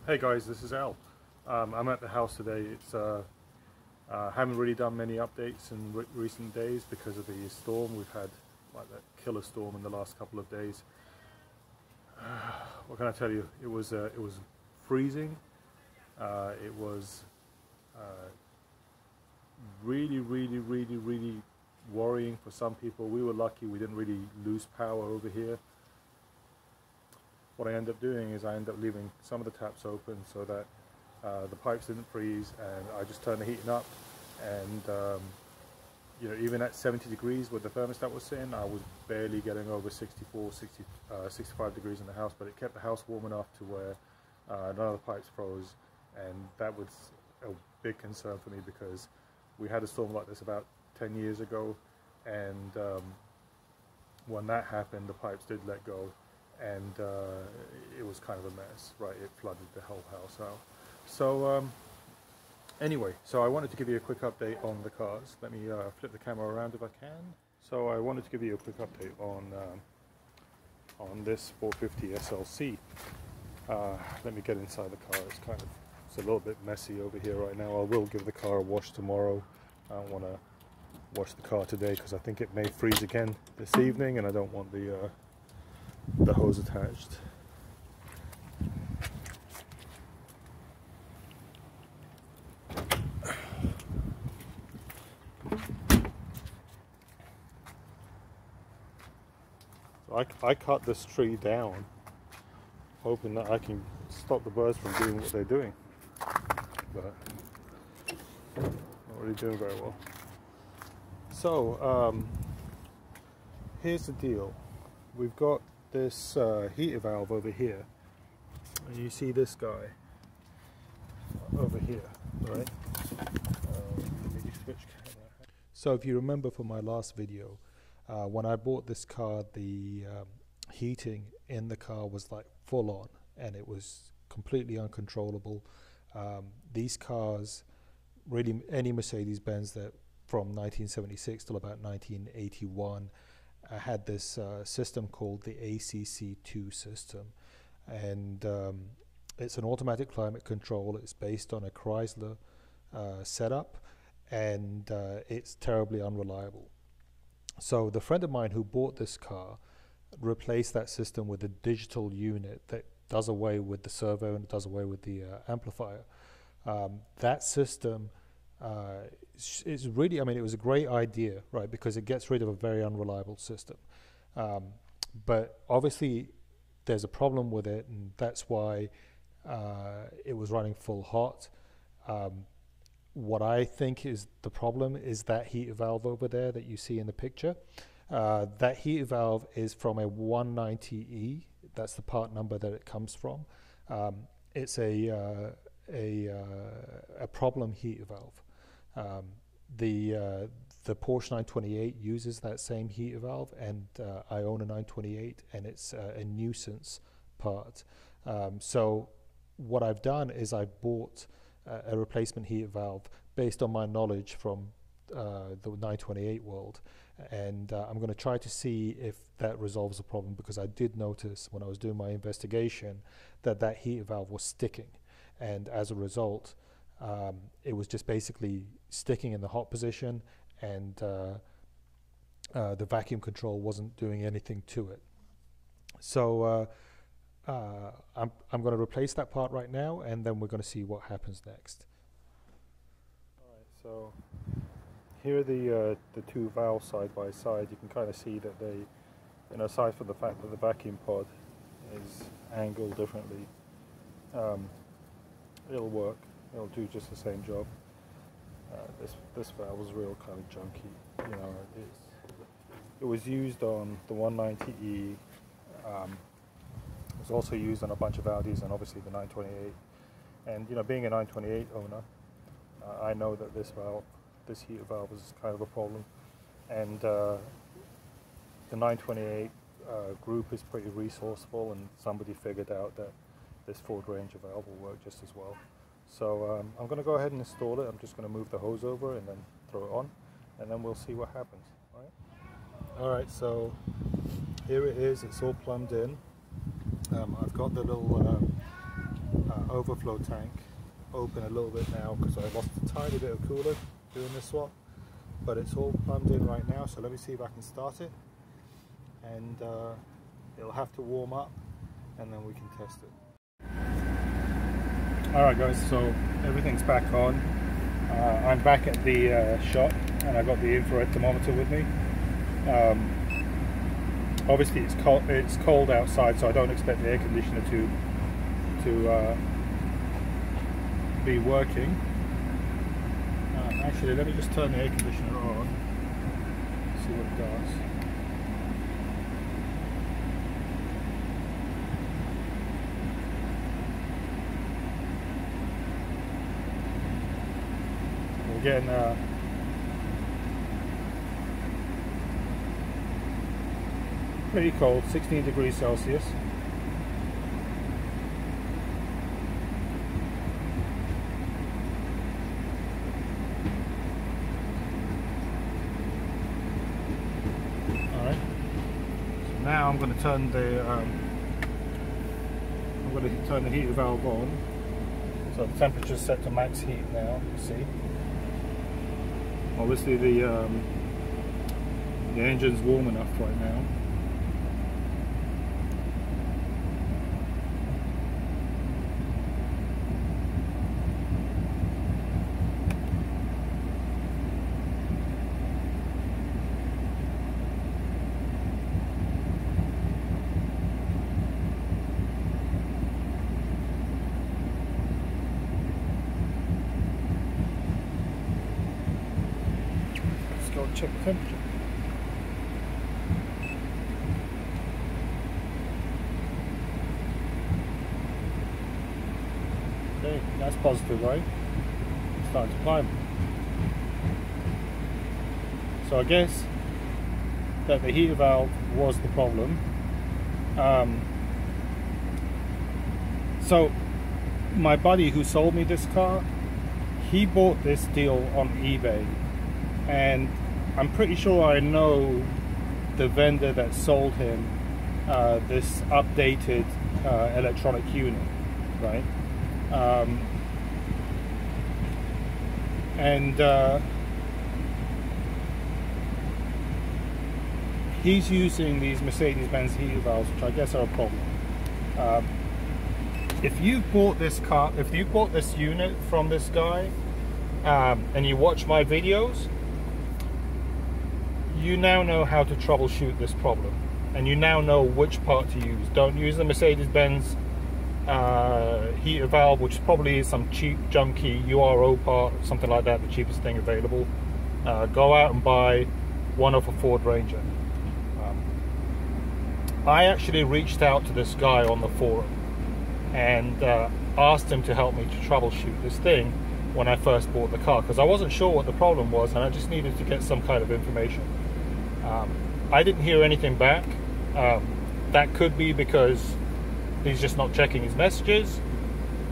Hey guys, this is Al. I'm at the house today. Haven't really done many updates in recent days because of the storm. We've had like that killer storm in the last couple of days. What can I tell you? It was freezing. It was really worrying for some people. We were lucky we didn't really lose power over here. What I end up doing is I end up leaving some of the taps open so that the pipes didn't freeze, and I just turned the heating up, and you know, even at 70 degrees where the thermostat was sitting, I was barely getting over 65 degrees in the house, but it kept the house warm enough to where none of the pipes froze, and that was a big concern for me because we had a storm like this about 10 years ago, and when that happened, the pipes did let go, and it was kind of a mess, right? It flooded the whole house out. So anyway, so I wanted to give you a quick update on the cars. Let me flip the camera around if I can. So I wanted to give you a quick update on this 450 SLC. Let me get inside the car. It's a little bit messy over here right now. I will give the car a wash tomorrow. I don't want to wash the car today because I think it may freeze again this evening, and I don't want the hose attached. So I cut this tree down, hoping that I can stop the birds from doing what they're doing, but not really doing very well. So here's the deal. We've got this heater valve over here, and you see this guy over here, right? Let me switch camera. So if you remember from my last video, when I bought this car, the heating in the car was like full on, and it was completely uncontrollable. These cars, really any Mercedes Benz that from 1976 till about 1981 had this system called the ACC2 system, and it's an automatic climate control. It's based on a Chrysler setup, and it's terribly unreliable. So the friend of mine who bought this car replaced that system with a digital unit that does away with the servo and it does away with the amplifier. That system is really, I mean, it was a great idea, right, because it gets rid of a very unreliable system. But obviously there's a problem with it, and that's why it was running full hot. What I think is the problem is that heater valve over there that you see in the picture. That heater valve is from a 190E. That's the part number that it comes from. It's a problem heater valve. The Porsche 928 uses that same heater valve, and I own a 928, and it's a nuisance part. So what I've done is I've bought a replacement heater valve based on my knowledge from the 928 world, and I'm going to try to see if that resolves the problem, because I did notice when I was doing my investigation that that heater valve was sticking, and as a result it was just basically sticking in the hot position, and the vacuum control wasn't doing anything to it. So I'm going to replace that part right now, and then we're going to see what happens next. Alright, so here are the two valves side by side. You can kind of see that they, you know, aside from the fact that the vacuum pod is angled differently, it'll work. It'll do just the same job. This valve was real kind of junky. You know, it was used on the 190E. It was also used on a bunch of Audis and obviously the 928. And you know, being a 928 owner, I know that this heater valve is kind of a problem. And the 928 group is pretty resourceful, and somebody figured out that this Ford Ranger valve will work just as well. So I'm going to go ahead and install it. I'm just going to move the hose over and then throw it on, and then we'll see what happens. All right, so here it is. It's all plumbed in. I've got the little overflow tank open a little bit now because I lost a tiny bit of cooler doing this swap, but it's all plumbed in right now. So let me see if I can start it, and it'll have to warm up and then we can test it. Alright guys, so everything's back on. I'm back at the shop and I got the infrared thermometer with me. Obviously it's cold outside, so I don't expect the air conditioner to be working. Actually, let me just turn the air conditioner on, see what it does. We're getting pretty cold, 16 degrees Celsius. Alright, so now I'm going to turn the heater valve on. So the temperature's set to max heat now, you see. Obviously the engine's warm enough right now. Go check the temperature. Okay, that's positive, right? It's starting to climb. So I guess that the heater valve was the problem. So my buddy who sold me this car, he bought this deal on eBay, and I'm pretty sure I know the vendor that sold him this updated electronic unit, right? He's using these Mercedes Benz heater valves, which I guess are a problem. If you bought this car, if you bought this unit from this guy, and you watch my videos, you now know how to troubleshoot this problem, and you now know which part to use. Don't use the Mercedes Benz heater valve, which probably is some cheap junky URO part, something like that, the cheapest thing available. Go out and buy one off a Ford Ranger. I actually reached out to this guy on the forum and asked him to help me to troubleshoot this thing when I first bought the car, because I wasn't sure what the problem was and I just needed to get some kind of information. I didn't hear anything back. That could be because he's just not checking his messages,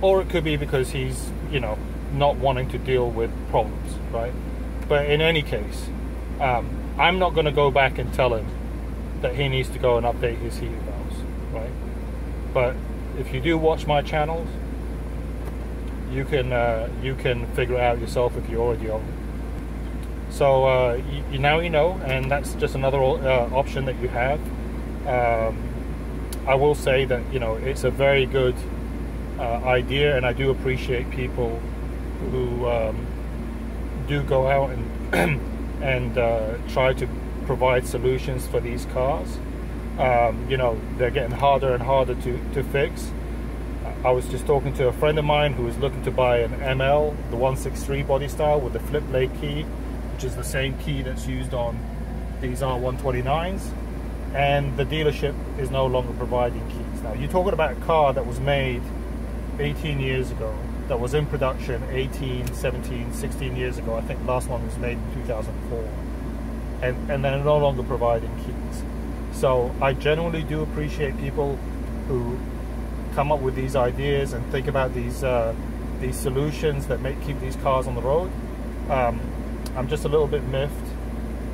or it could be because he's, you know, not wanting to deal with problems, right? But in any case, I'm not going to go back and tell him that he needs to go and update his heater valves, right? But if you do watch my channels, you can figure it out yourself if you already own it. So now you know, and that's just another option that you have. I will say that, you know, it's a very good idea, and I do appreciate people who do go out and try to provide solutions for these cars. You know, they're getting harder and harder to fix. I was just talking to a friend of mine who was looking to buy an ML, the 163 body style with the flip blade key, which is the same key that's used on these R129s, and the dealership is no longer providing keys. Now, you're talking about a car that was made 18 years ago, that was in production 18, 17, 16 years ago. I think the last one was made in 2004, and they're no longer providing keys. So I genuinely do appreciate people who come up with these ideas and think about these solutions that keep these cars on the road. I'm just a little bit miffed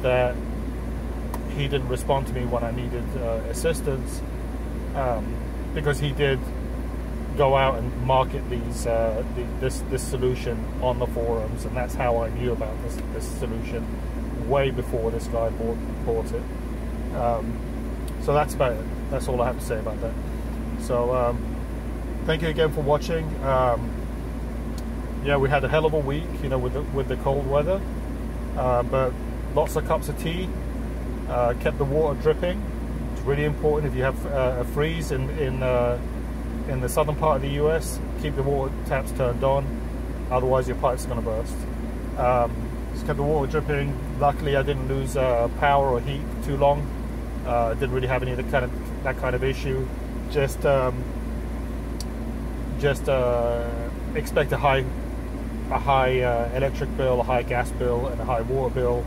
that he didn't respond to me when I needed assistance, because he did go out and market this solution on the forums, and that's how I knew about this solution way before this guy bought it. So that's about it. That's all I have to say about that. So thank you again for watching. Yeah, we had a hell of a week, you know, with the cold weather, but lots of cups of tea. Kept the water dripping. It's really important if you have a freeze in the southern part of the US. Keep the water taps turned on, otherwise your pipe's going to burst. Just kept the water dripping. Luckily, I didn't lose power or heat too long. Didn't really have any of that kind of issue. Just expect a high electric bill, a high gas bill, and a high water bill.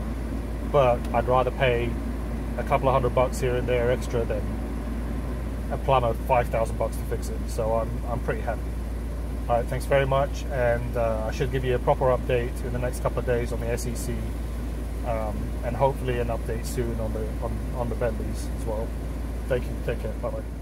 But I'd rather pay a couple of $100 here and there extra than a plumber $5,000 to fix it. So I'm pretty happy. All right, thanks very much, and I should give you a proper update in the next couple of days on the SEC, and hopefully an update soon on the Bentleys as well. Thank you. Take care. Bye bye.